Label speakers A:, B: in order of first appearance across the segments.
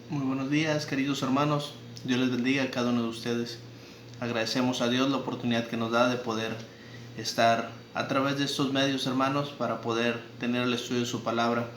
A: Muy buenos días, queridos hermanos. Dios les bendiga a cada uno de ustedes. Agradecemos a Dios la oportunidad que nos da de poder estar a través de estos medios, hermanos, para poder tener el estudio de su palabra,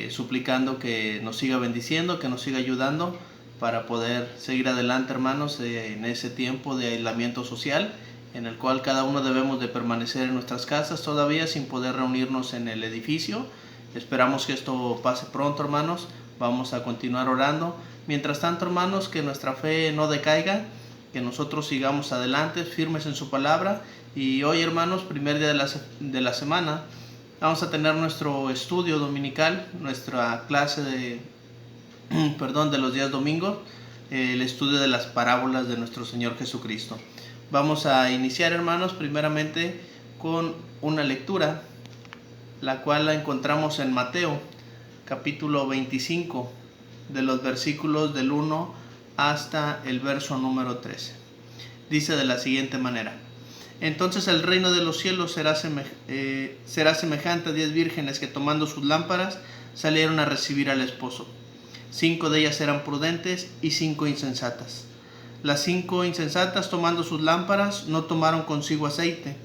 A: suplicando que nos siga bendiciendo, que nos siga ayudando para poder seguir adelante, hermanos, en ese tiempo de aislamiento social en el cual cada uno debemos de permanecer en nuestras casas todavía sin poder reunirnos en el edificio. Esperamos que esto pase pronto, hermanos. Vamos a continuar orando. Mientras tanto, hermanos, que nuestra fe no decaiga, que nosotros sigamos adelante, firmes en su palabra. Y hoy, hermanos, primer día de la semana, vamos a tener nuestro estudio dominical, nuestra clase de los días domingos, el estudio de las parábolas de nuestro Señor Jesucristo. Vamos a iniciar, hermanos, primeramente con una lectura, la cual la encontramos en Mateo, capítulo 25, de los versículos del 1 hasta el verso número 13. Dice de la siguiente manera: Entonces el reino de los cielos será semejante a 10 vírgenes que, tomando sus lámparas, salieron a recibir al esposo. 5 de ellas eran prudentes y 5 insensatas. Las 5 insensatas, tomando sus lámparas, no tomaron consigo aceite,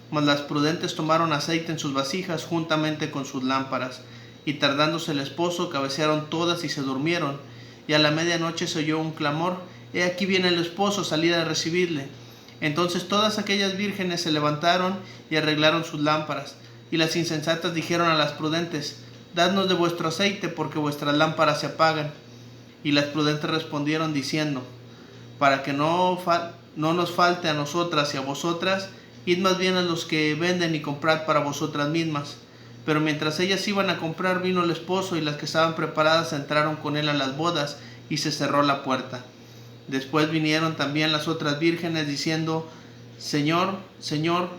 A: mas las prudentes tomaron aceite en sus vasijas juntamente con sus lámparas. Y tardándose el esposo, cabecearon todas y se durmieron. Y a la medianoche se oyó un clamor: He aquí viene el esposo, salid a recibirle. Entonces todas aquellas vírgenes se levantaron y arreglaron sus lámparas. Y las insensatas dijeron a las prudentes: Dadnos de vuestro aceite, porque vuestras lámparas se apagan. Y las prudentes respondieron diciendo: Para que no nos falte a nosotras y a vosotras, id más bien a los que venden y comprad para vosotras mismas. Pero mientras ellas iban a comprar, vino el esposo, y las que estaban preparadas entraron con él a las bodas, y se cerró la puerta. Después vinieron también las otras vírgenes, diciendo: Señor, Señor,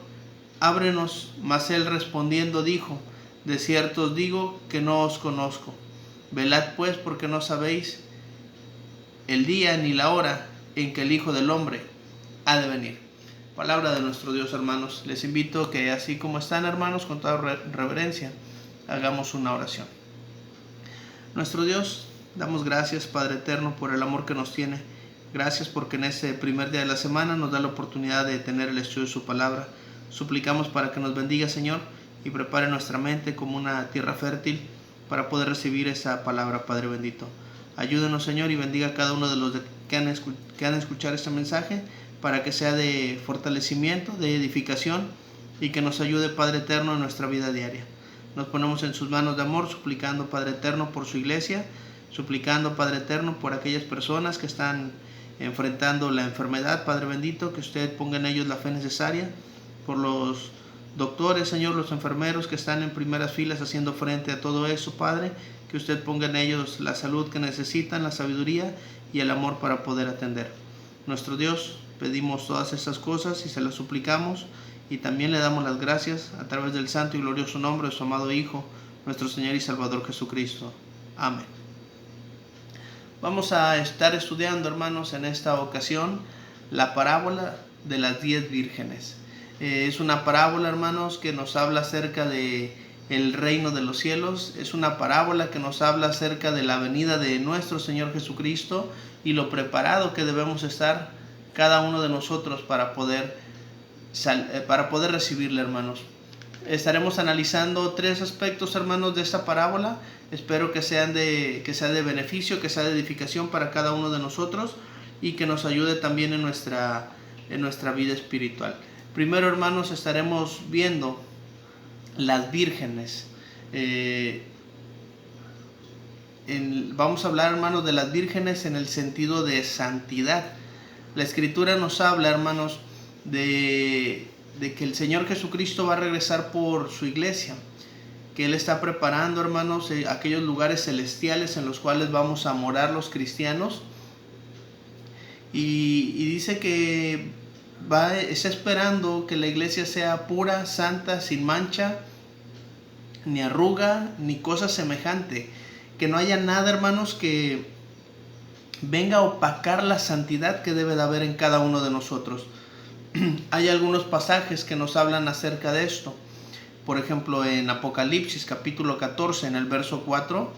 A: ábrenos. Mas él respondiendo dijo: De cierto os digo que no os conozco. Velad pues, porque no sabéis el día ni la hora en que el Hijo del Hombre ha de venir. Palabra de nuestro Dios, hermanos. Les invito que, así como están, hermanos, con toda reverencia, hagamos una oración. Nuestro Dios, damos gracias, Padre eterno, por el amor que nos tiene. Gracias porque en este primer día de la semana nos da la oportunidad de tener el estudio de su palabra. Suplicamos para que nos bendiga, Señor, y prepare nuestra mente como una tierra fértil para poder recibir esa palabra, Padre bendito. Ayúdenos, Señor, y bendiga a cada uno de los que han de escuchar este mensaje, para que sea de fortalecimiento, de edificación, y que nos ayude, Padre eterno, en nuestra vida diaria. Nos ponemos en sus manos de amor, suplicando, Padre eterno, por su iglesia, suplicando, Padre eterno, por aquellas personas que están enfrentando la enfermedad, Padre bendito, que usted ponga en ellos la fe necesaria, por los doctores, Señor, los enfermeros que están en primeras filas haciendo frente a todo eso, Padre, que usted ponga en ellos la salud que necesitan, la sabiduría y el amor para poder atender. Nuestro Dios, pedimos todas estas cosas y se las suplicamos, y también le damos las gracias a través del santo y glorioso nombre de su amado Hijo, nuestro Señor y Salvador Jesucristo. Amén. Vamos a estar estudiando, hermanos, en esta ocasión la parábola de las 10 vírgenes. Es una parábola, hermanos, que nos habla acerca de el reino de los cielos. Es una parábola que nos habla acerca de la venida de nuestro Señor Jesucristo y lo preparado que debemos estar cada uno de nosotros para poder recibirle, hermanos. Estaremos analizando 3 aspectos, hermanos, de esta parábola. Espero que sea de beneficio, que sea de edificación para cada uno de nosotros, y que nos ayude también en nuestra vida espiritual. Primero, hermanos, estaremos viendo las vírgenes. Vamos a hablar, hermanos, de las vírgenes en el sentido de santidad. La Escritura nos habla, hermanos, de que el Señor Jesucristo va a regresar por su iglesia, que Él está preparando, hermanos, aquellos lugares celestiales en los cuales vamos a morar los cristianos, y dice que está esperando que la iglesia sea pura, santa, sin mancha, ni arruga, ni cosa semejante, que no haya nada, hermanos, que venga a opacar la santidad que debe de haber en cada uno de nosotros. Hay algunos pasajes que nos hablan acerca de esto. Por ejemplo, en Apocalipsis capítulo 14, en el verso 4,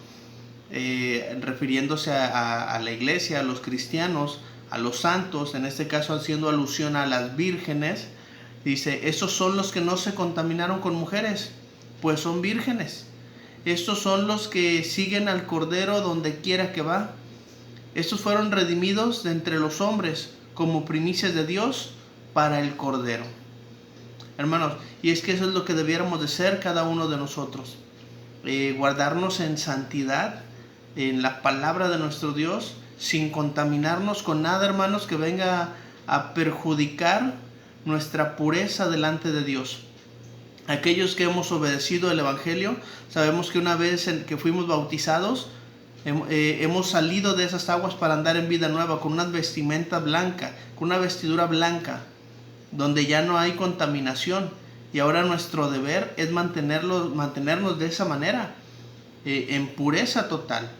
A: refiriéndose a la iglesia, a los cristianos, a los santos, en este caso haciendo alusión a las vírgenes. Dice, esos son los que no se contaminaron con mujeres, pues son vírgenes. Estos son los que siguen al Cordero donde quiera que va. Estos fueron redimidos de entre los hombres como primicias de Dios para el Cordero. Hermanos, y es que eso es lo que debiéramos de ser cada uno de nosotros. Guardarnos en santidad, en la palabra de nuestro Dios, sin contaminarnos con nada, hermanos, que venga a perjudicar nuestra pureza delante de Dios. Aquellos que hemos obedecido el Evangelio, sabemos que una vez que fuimos bautizados, hemos salido de esas aguas para andar en vida nueva, con una vestimenta blanca, con una vestidura blanca, donde ya no hay contaminación. Y ahora nuestro deber es mantenernos de esa manera, en pureza total.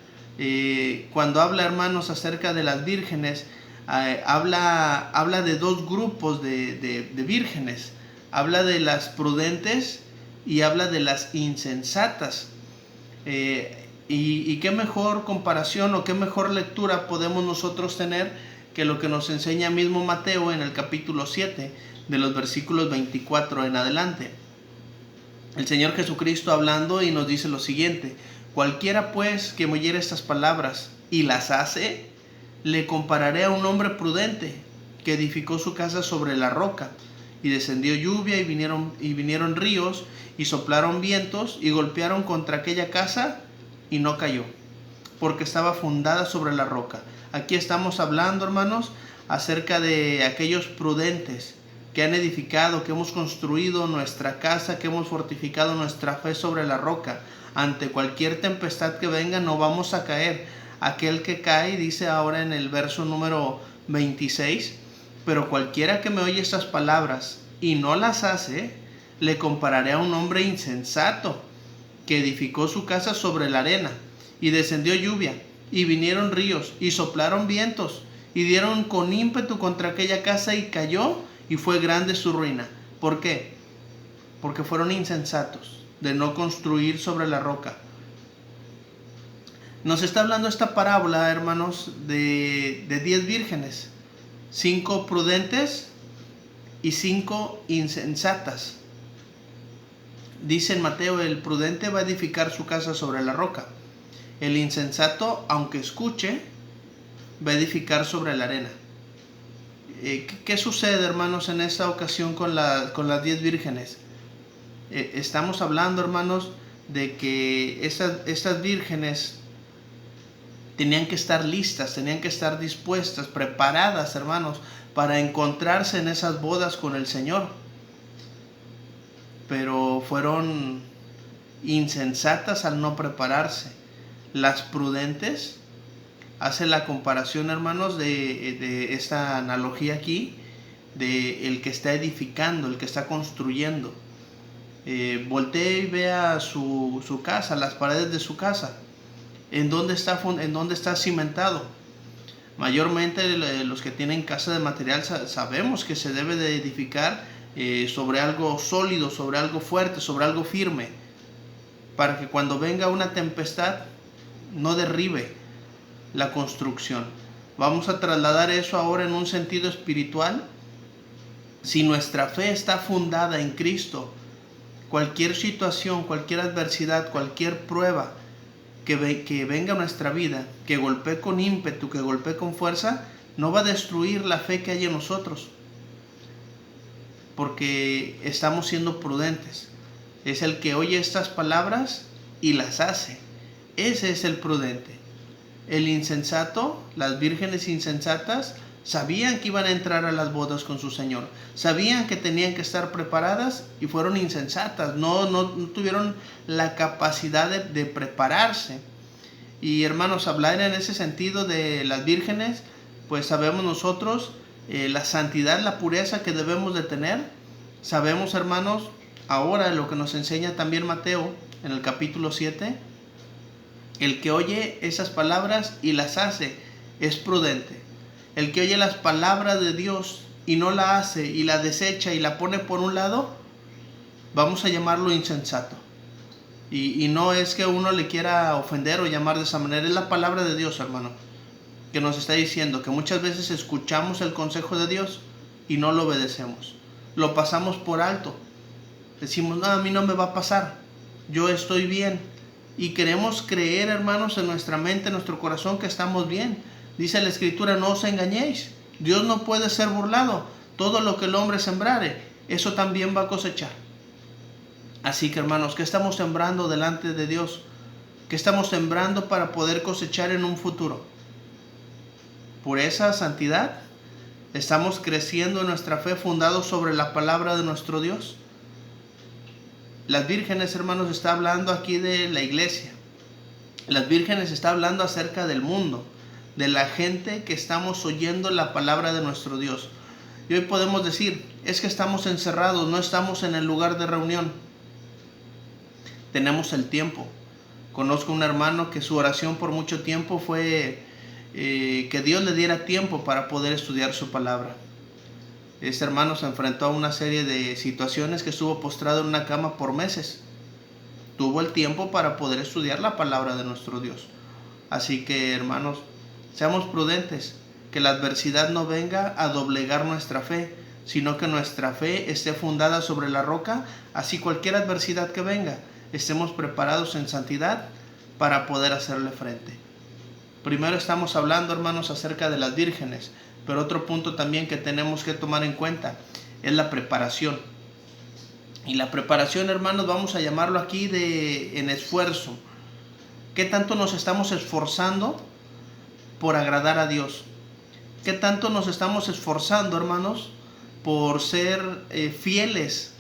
A: Cuando habla, hermanos, acerca de las vírgenes, habla de dos grupos de vírgenes. Habla de las prudentes y habla de las insensatas. Y qué mejor comparación o qué mejor lectura podemos nosotros tener que lo que nos enseña mismo Mateo en el capítulo 7, de los versículos 24 en adelante. El Señor Jesucristo hablando y nos dice lo siguiente: cualquiera pues que me oyere estas palabras y las hace, le compararé a un hombre prudente que edificó su casa sobre la roca. Y descendió lluvia y vinieron ríos y soplaron vientos y golpearon contra aquella casa y no cayó, porque estaba fundada sobre la roca. Aquí estamos hablando, hermanos, acerca de aquellos prudentes que han edificado, que hemos construido nuestra casa, que hemos fortificado nuestra fe sobre la roca. Ante cualquier tempestad que venga no vamos a caer. Aquel que cae, dice ahora en el verso número 26, pero cualquiera que me oye estas palabras y no las hace, le compararé a un hombre insensato que edificó su casa sobre la arena, y descendió lluvia, y vinieron ríos, y soplaron vientos, y dieron con ímpetu contra aquella casa, y cayó, y fue grande su ruina. ¿Por qué? Porque fueron insensatos de no construir sobre la roca. Nos está hablando esta parábola, hermanos, de 10 vírgenes, 5 prudentes y 5 insensatas. Dice en Mateo, el prudente va a edificar su casa sobre la roca. El insensato, aunque escuche, va a edificar sobre la arena. ¿Qué sucede, hermanos, en esta ocasión con las 10 vírgenes? Estamos hablando, hermanos, de que estas vírgenes tenían que estar listas, tenían que estar dispuestas, preparadas, hermanos, para encontrarse en esas bodas con el Señor. Pero fueron insensatas al no prepararse. Las prudentes, hace la comparación, hermanos, de esta analogía aquí, de el que está edificando, el que está construyendo. Voltee y vea su casa, las paredes de su casa. ¿En dónde está cimentado? Mayormente los que tienen casa de material sabemos que se debe de edificar sobre algo sólido, sobre algo fuerte, sobre algo firme, para que cuando venga una tempestad no derribe la construcción. Vamos a trasladar eso ahora en un sentido espiritual. Si nuestra fe está fundada en Cristo, cualquier situación, cualquier adversidad, cualquier prueba que venga a nuestra vida, que golpee con ímpetu, que golpee con fuerza, no va a destruir la fe que hay en nosotros, porque estamos siendo prudentes. Es el que oye estas palabras y las hace. Ese es el prudente. El insensato, las vírgenes insensatas, sabían que iban a entrar a las bodas con su Señor, sabían que tenían que estar preparadas y fueron insensatas, no tuvieron la capacidad de prepararse. Y hermanos, hablar en ese sentido de las vírgenes, pues sabemos nosotros la santidad, la pureza que debemos de tener. Sabemos, hermanos, ahora lo que nos enseña también Mateo en el capítulo 7, el que oye esas palabras y las hace es prudente. El que oye las palabras de Dios y no la hace y la desecha y la pone por un lado, vamos a llamarlo insensato. Y no es que uno le quiera ofender o llamar de esa manera, es la palabra de Dios, hermano, que nos está diciendo que muchas veces escuchamos el consejo de Dios y no lo obedecemos. Lo pasamos por alto. Decimos, no, a mí no me va a pasar, yo estoy bien. Y queremos creer, hermanos, en nuestra mente, en nuestro corazón, que estamos bien. Dice la Escritura, no os engañéis. Dios no puede ser burlado. Todo lo que el hombre sembrare, eso también va a cosechar. Así que, hermanos, ¿qué estamos sembrando delante de Dios? ¿Qué estamos sembrando para poder cosechar en un futuro? Pureza, santidad. ¿Estamos creciendo en nuestra fe fundado sobre la palabra de nuestro Dios? Las vírgenes, hermanos, está hablando aquí de la iglesia. Las vírgenes está hablando acerca del mundo, de la gente que estamos oyendo la palabra de nuestro Dios. Y hoy podemos decir, es que estamos encerrados, no estamos en el lugar de reunión. Tenemos el tiempo. Conozco un hermano que su oración por mucho tiempo fue que Dios le diera tiempo para poder estudiar su palabra. Este hermano se enfrentó a una serie de situaciones que estuvo postrado en una cama por meses. Tuvo el tiempo para poder estudiar la palabra de nuestro Dios. Así que, hermanos, seamos prudentes, que la adversidad no venga a doblegar nuestra fe, sino que nuestra fe esté fundada sobre la roca, así cualquier adversidad que venga, estemos preparados en santidad para poder hacerle frente. Primero estamos hablando, hermanos, acerca de las vírgenes, pero otro punto también que tenemos que tomar en cuenta es la preparación. Y la preparación, hermanos, vamos a llamarlo aquí en esfuerzo. ¿Qué tanto nos estamos esforzando por agradar a Dios? ¿Qué tanto nos estamos esforzando, hermanos, por ser fieles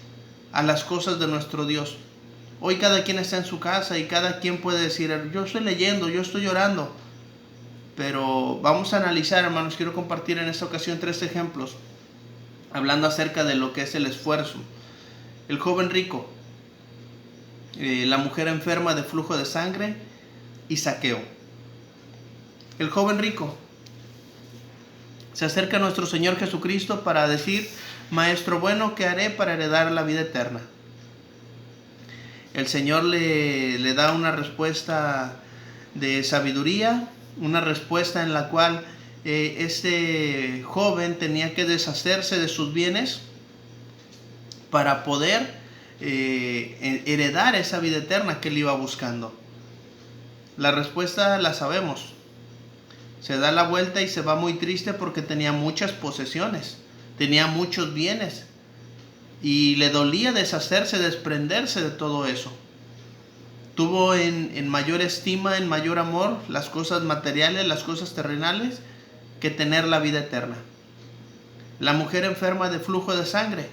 A: a las cosas de nuestro Dios? Hoy cada quien está en su casa y cada quien puede decir, yo estoy leyendo, yo estoy orando. Pero vamos a analizar, hermanos, quiero compartir en esta ocasión 3 ejemplos, hablando acerca de lo que es el esfuerzo. El joven rico, la mujer enferma de flujo de sangre y Zaqueo. El joven rico se acerca a nuestro Señor Jesucristo para decir, Maestro bueno, ¿qué haré para heredar la vida eterna? El Señor le da una respuesta de sabiduría, una respuesta en la cual este joven tenía que deshacerse de sus bienes para poder heredar esa vida eterna que él iba buscando. La respuesta la sabemos. Se da la vuelta y se va muy triste porque tenía muchas posesiones, tenía muchos bienes y le dolía deshacerse, desprenderse de todo eso. Tuvo en mayor estima, en mayor amor las cosas materiales, las cosas terrenales, que tener la vida eterna. La mujer enferma de flujo de sangre.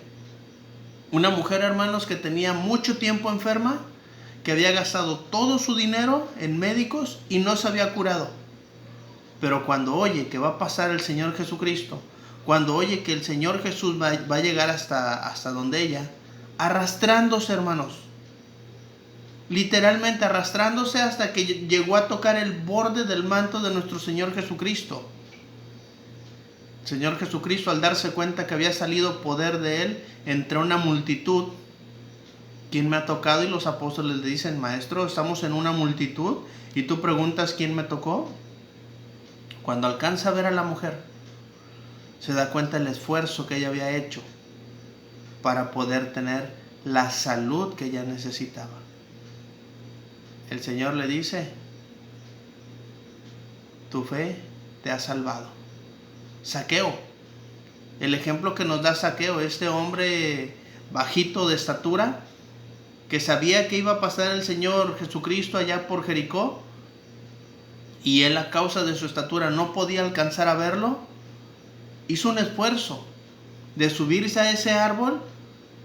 A: Una mujer, hermanos, que tenía mucho tiempo enferma, que había gastado todo su dinero en médicos y no se había curado. Pero cuando oye que va a pasar el Señor Jesucristo, cuando oye que el Señor Jesús va a llegar hasta donde ella, arrastrándose, hermanos, literalmente arrastrándose hasta que llegó a tocar el borde del manto de nuestro Señor Jesucristo. El Señor Jesucristo, al darse cuenta que había salido poder de Él, entre una multitud, ¿quién me ha tocado? Y los apóstoles le dicen, Maestro, estamos en una multitud y tú preguntas ¿quién me tocó? Cuando alcanza a ver a la mujer, se da cuenta del esfuerzo que ella había hecho para poder tener la salud que ella necesitaba. El Señor le dice, tu fe te ha salvado. Zaqueo, el ejemplo que nos da Zaqueo, este hombre bajito de estatura, que sabía que iba a pasar el Señor Jesucristo allá por Jericó, y él a causa de su estatura no podía alcanzar a verlo, hizo un esfuerzo de subirse a ese árbol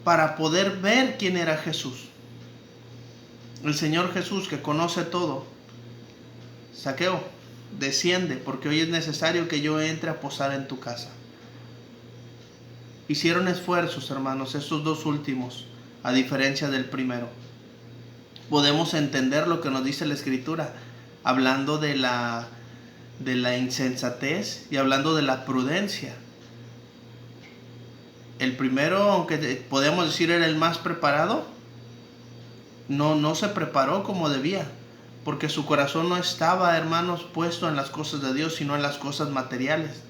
A: para poder ver quién era Jesús. El Señor Jesús, que conoce todo, Zaqueo, desciende porque hoy es necesario que yo entre a posar en tu casa. Hicieron esfuerzos, hermanos, estos dos últimos, a diferencia del primero. Podemos entender lo que nos dice la Escritura, hablando de la insensatez y hablando de la prudencia. El primero, aunque podemos decir era el más preparado, no se preparó como debía, porque su corazón no estaba, hermanos, puesto en las cosas de Dios, sino en las cosas materiales.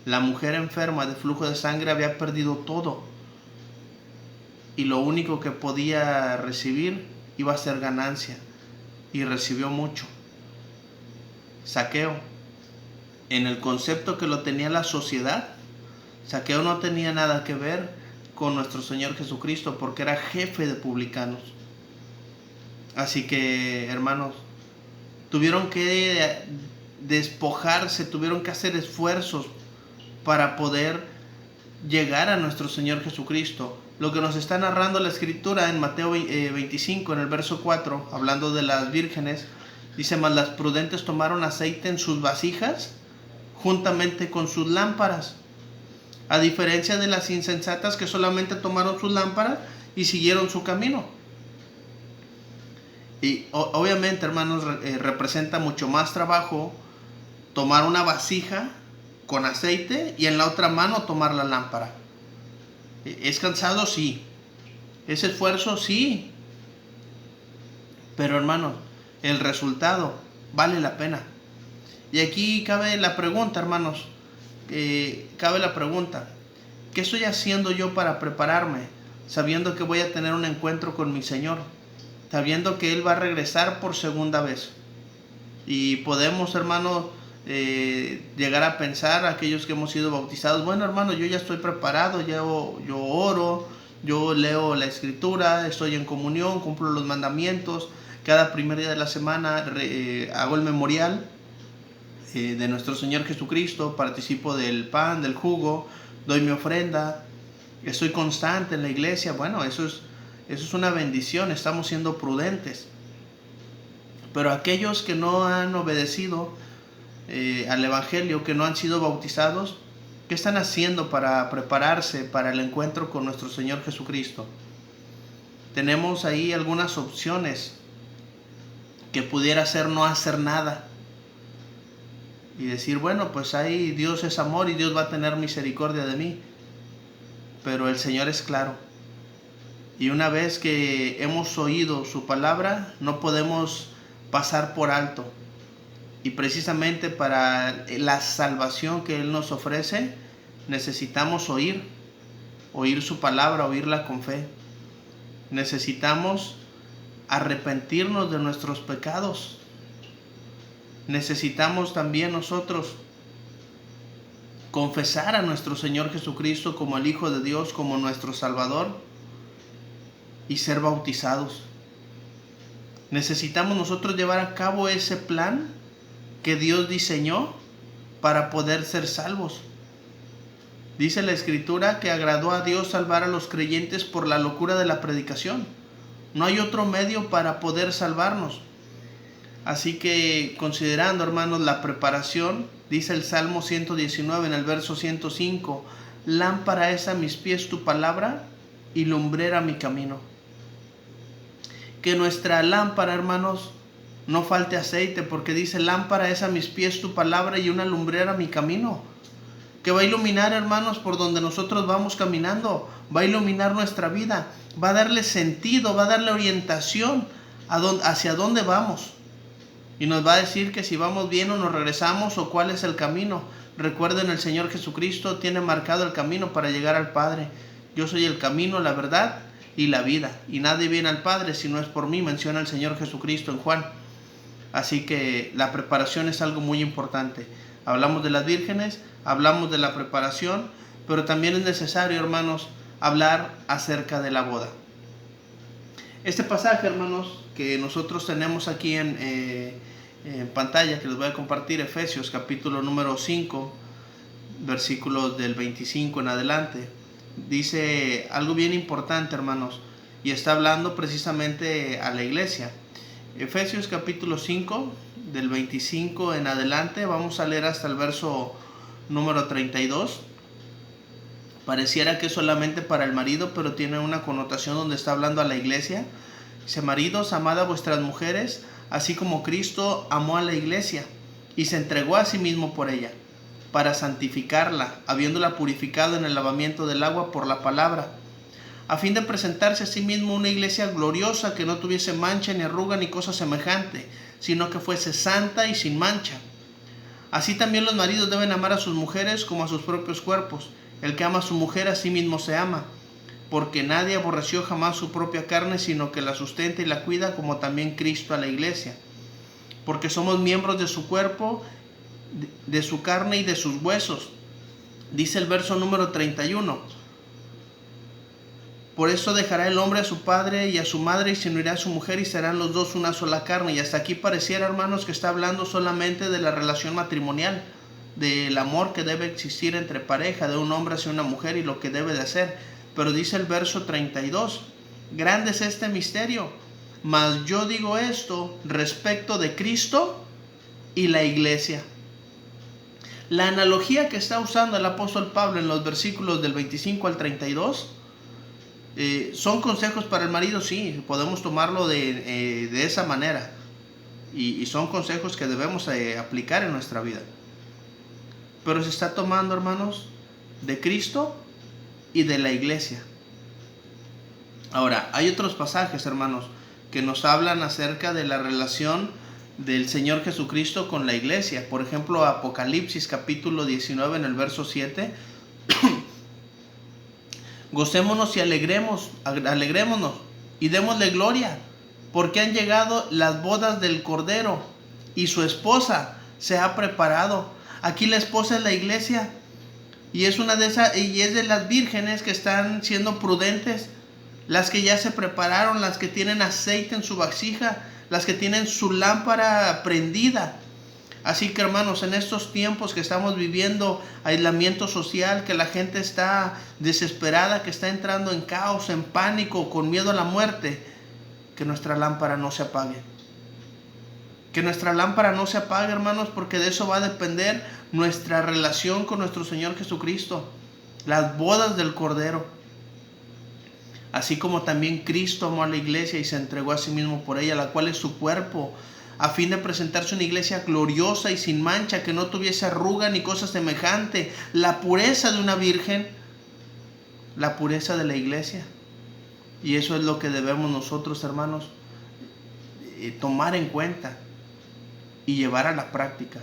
A: La mujer enferma de flujo de sangre había perdido todo, y lo único que podía recibir iba a ser ganancia, y recibió mucho. Zaqueo, en el concepto que lo tenía la sociedad, Zaqueo no tenía nada que ver con nuestro Señor Jesucristo, porque era jefe de publicanos. Así que, hermanos, tuvieron que despojarse, tuvieron que hacer esfuerzos para poder llegar a nuestro Señor Jesucristo. Lo que nos está narrando la Escritura en Mateo 25, en el verso 4, hablando de las vírgenes, dice: mas las prudentes tomaron aceite en sus vasijas juntamente con sus lámparas, a diferencia de las insensatas, que solamente tomaron sus lámparas y siguieron su camino. Y obviamente, hermanos, representa mucho más trabajo tomar una vasija con aceite y en la otra mano tomar la lámpara. ¿Es cansado? Sí. ¿Es esfuerzo? Sí. Pero, hermanos, el resultado vale la pena. Y aquí cabe la pregunta, hermanos. Cabe la pregunta: ¿qué estoy haciendo yo para prepararme, sabiendo que voy a tener un encuentro con mi Señor, sabiendo que Él va a regresar por segunda vez? Y podemos, hermanos, llegar a pensar, aquellos que hemos sido bautizados: bueno, hermano, yo ya estoy preparado, yo oro, yo leo la Escritura, estoy en comunión, cumplo los mandamientos, cada primer día de la semana hago el memorial de nuestro Señor Jesucristo, participo del pan, del jugo, doy mi ofrenda, estoy constante en la iglesia. Bueno, eso es una bendición, estamos siendo prudentes. Pero aquellos que no han obedecido al Evangelio, que no han sido bautizados, ¿qué están haciendo para prepararse para el encuentro con nuestro Señor Jesucristo? Tenemos ahí algunas opciones, que pudiera ser no hacer nada y decir: bueno, pues ahí Dios es amor y Dios va a tener misericordia de mí. Pero el Señor es claro, y una vez que hemos oído su palabra, no podemos pasar por alto. Y precisamente para la salvación que Él nos ofrece, necesitamos oír su palabra, oírla con fe. Necesitamos arrepentirnos de nuestros pecados. Necesitamos también nosotros confesar a nuestro Señor Jesucristo como el Hijo de Dios, como nuestro Salvador, y ser bautizados. Necesitamos nosotros llevar a cabo ese plan que Dios diseñó para poder ser salvos. Dice la Escritura que agradó a Dios salvar a los creyentes por la locura de la predicación. No hay otro medio para poder salvarnos. Así que, considerando, hermanos, la preparación, dice el Salmo 119 en el verso 105: lámpara es a mis pies tu palabra y lumbrera mi camino. Que nuestra lámpara, hermanos, no falte aceite, porque dice: lámpara es a mis pies tu palabra y una lumbrera mi camino. Que va a iluminar, hermanos, por donde nosotros vamos caminando, va a iluminar nuestra vida, va a darle sentido, va a darle orientación hacia dónde vamos. Y nos va a decir que si vamos bien o nos regresamos, o cuál es el camino. Recuerden, el Señor Jesucristo tiene marcado el camino para llegar al Padre. Yo soy el camino, la verdad y la vida, y nadie viene al Padre si no es por mí, menciona el Señor Jesucristo en Juan. Así que la preparación es algo muy importante. Hablamos de las vírgenes, hablamos de la preparación, pero también es necesario, hermanos, hablar acerca de la boda. Este pasaje, hermanos, que nosotros tenemos aquí en pantalla, que les voy a compartir, Efesios capítulo número 5, versículos del 25 en adelante, dice algo bien importante, hermanos, y está hablando precisamente a la iglesia. Efesios capítulo 5, del 25 en adelante, vamos a leer hasta el verso número 32. Pareciera que es solamente para el marido, pero tiene una connotación donde está hablando a la iglesia. Dice: maridos, amad a vuestras mujeres, así como Cristo amó a la iglesia y se entregó a sí mismo por ella, para santificarla, habiéndola purificado en el lavamiento del agua por la palabra, a fin de presentarse a sí mismo una iglesia gloriosa que no tuviese mancha ni arruga ni cosa semejante, sino que fuese santa y sin mancha. Así también los maridos deben amar a sus mujeres como a sus propios cuerpos. El que ama a su mujer a sí mismo se ama, porque nadie aborreció jamás su propia carne, sino que la sustenta y la cuida, como también Cristo a la iglesia. Porque somos miembros de su cuerpo, de su carne y de sus huesos. Dice el verso número 31. Por eso dejará el hombre a su padre y a su madre y se unirá a su mujer y serán los dos una sola carne. Y hasta aquí pareciera, hermanos, que está hablando solamente de la relación matrimonial, del amor que debe existir entre pareja, de un hombre hacia una mujer y lo que debe de hacer. Pero dice el verso 32, grande es este misterio, mas yo digo esto respecto de Cristo y la iglesia. La analogía que está usando el apóstol Pablo en los versículos del 25 al 32, ¿son consejos para el marido? Sí, podemos tomarlo de esa manera. Y son consejos que debemos aplicar en nuestra vida. Pero se está tomando, hermanos, de Cristo y de la iglesia. Ahora, hay otros pasajes, hermanos, que nos hablan acerca de la relación del Señor Jesucristo con la iglesia. Por ejemplo, Apocalipsis capítulo 19 en el verso 7. Gocémonos y alegrémonos y démosle gloria, porque han llegado las bodas del Cordero y su esposa se ha preparado. Aquí la esposa es la iglesia y es de las vírgenes que están siendo prudentes, las que ya se prepararon, las que tienen aceite en su vasija, las que tienen su lámpara prendida. Así que, hermanos, en estos tiempos que estamos viviendo aislamiento social, que la gente está desesperada, que está entrando en caos, en pánico, con miedo a la muerte, que nuestra lámpara no se apague. Que nuestra lámpara no se apague, hermanos, porque de eso va a depender nuestra relación con nuestro Señor Jesucristo, las bodas del Cordero. Así como también Cristo amó a la iglesia y se entregó a sí mismo por ella, la cual es su cuerpo, a fin de presentarse una iglesia gloriosa y sin mancha, que no tuviese arruga ni cosa semejante, la pureza de una virgen, la pureza de la iglesia. Y eso es lo que debemos nosotros, hermanos, tomar en cuenta y llevar a la práctica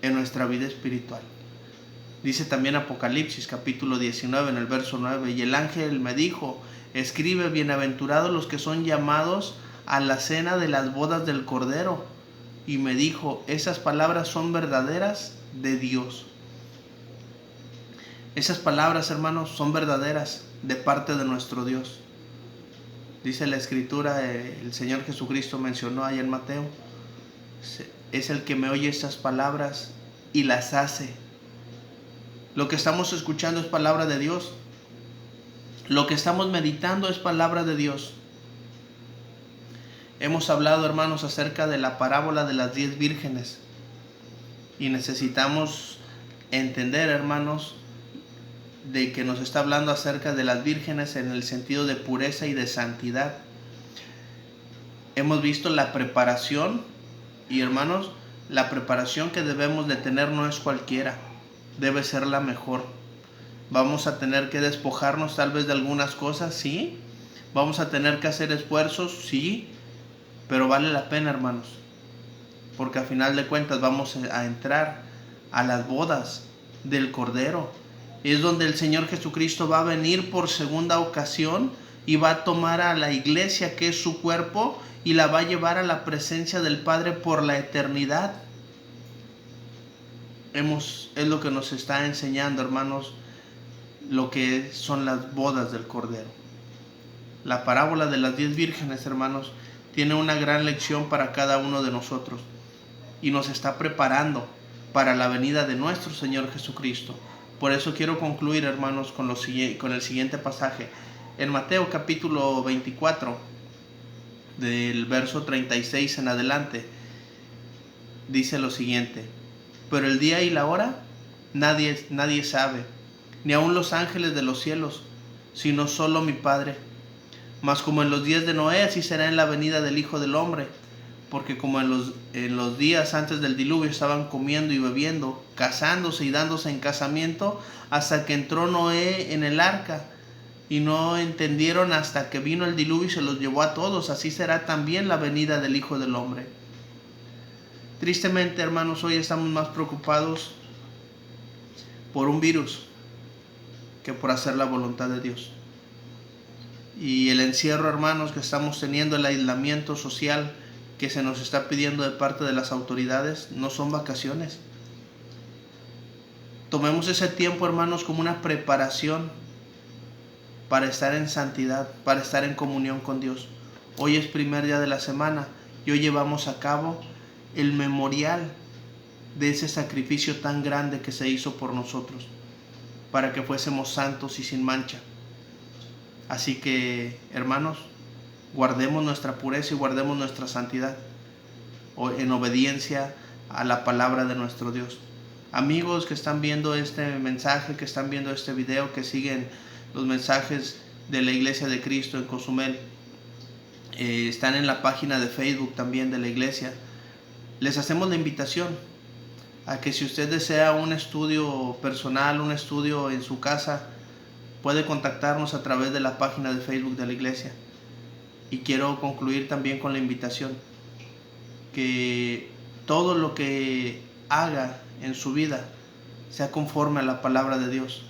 A: en nuestra vida espiritual. Dice también Apocalipsis capítulo 19 en el verso 9, y el ángel me dijo, escribe, bienaventurados los que son llamados a la cena de las bodas del Cordero. Y me dijo, esas palabras son verdaderas de Dios. Esas palabras, hermanos, son verdaderas de parte de nuestro Dios. Dice la Escritura, el Señor Jesucristo mencionó ahí en Mateo, es el que me oye estas palabras y las hace. Lo que estamos escuchando es palabra de Dios. Lo que estamos meditando es palabra de Dios. Hemos hablado, hermanos, acerca de la parábola de las 10 vírgenes. Y necesitamos entender, hermanos, de que nos está hablando acerca de las vírgenes en el sentido de pureza y de santidad. Hemos visto la preparación, y hermanos, la preparación que debemos de tener no es cualquiera, debe ser la mejor. Vamos a tener que despojarnos tal vez de algunas cosas, sí. Vamos a tener que hacer esfuerzos, sí. Pero vale la pena, hermanos, porque a final de cuentas vamos a entrar a las bodas del Cordero. Es donde el Señor Jesucristo va a venir por segunda ocasión y va a tomar a la iglesia, que es su cuerpo, y la va a llevar a la presencia del Padre por la eternidad. Es lo que nos está enseñando, hermanos, lo que son las bodas del Cordero. La parábola de las 10 vírgenes, hermanos, tiene una gran lección para cada uno de nosotros y nos está preparando para la venida de nuestro Señor Jesucristo. Por eso quiero concluir, hermanos, con el siguiente pasaje. En Mateo capítulo 24, del verso 36 en adelante, dice lo siguiente: pero el día y la hora nadie sabe, ni aun los ángeles de los cielos, sino solo mi Padre. Mas como en los días de Noé, así será en la venida del Hijo del Hombre. Porque como en los días antes del diluvio estaban comiendo y bebiendo, casándose y dándose en casamiento, hasta que entró Noé en el arca, y no entendieron hasta que vino el diluvio y se los llevó a todos. Así será también la venida del Hijo del Hombre. Tristemente, hermanos, hoy estamos más preocupados por un virus que por hacer la voluntad de Dios. Y el encierro, hermanos, que estamos teniendo, el aislamiento social que se nos está pidiendo de parte de las autoridades, no son vacaciones. Tomemos ese tiempo, hermanos, como una preparación para estar en santidad, para estar en comunión con Dios. Hoy es primer día de la semana y hoy llevamos a cabo el memorial de ese sacrificio tan grande que se hizo por nosotros, para que fuésemos santos y sin mancha. Así que, hermanos, guardemos nuestra pureza y guardemos nuestra santidad en obediencia a la palabra de nuestro Dios. Amigos que están viendo este mensaje, que están viendo este video, que siguen los mensajes de la Iglesia de Cristo en Cozumel, están en la página de Facebook también de la iglesia. Les hacemos la invitación a que si usted desea un estudio personal, un estudio en su casa, puede contactarnos a través de la página de Facebook de la iglesia. Y quiero concluir también con la invitación que todo lo que haga en su vida sea conforme a la palabra de Dios,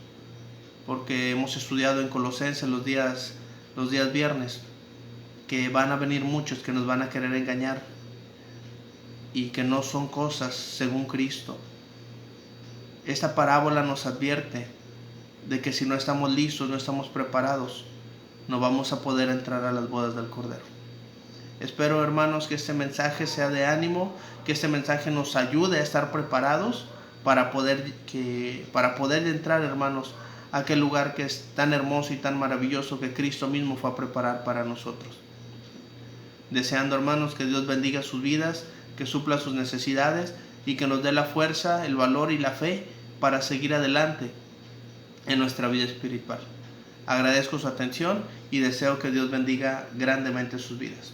A: porque hemos estudiado en Colosenses los días viernes que van a venir muchos que nos van a querer engañar y que no son cosas según Cristo. Esta parábola nos advierte de que si no estamos listos, no estamos preparados, no vamos a poder entrar a las bodas del Cordero. Espero, hermanos, que este mensaje sea de ánimo, que este mensaje nos ayude a estar preparados para poder entrar, hermanos, a aquel lugar que es tan hermoso y tan maravilloso que Cristo mismo fue a preparar para nosotros. Deseando, hermanos, que Dios bendiga sus vidas, que supla sus necesidades y que nos dé la fuerza, el valor y la fe para seguir adelante en nuestra vida espiritual. Agradezco su atención y deseo que Dios bendiga grandemente sus vidas.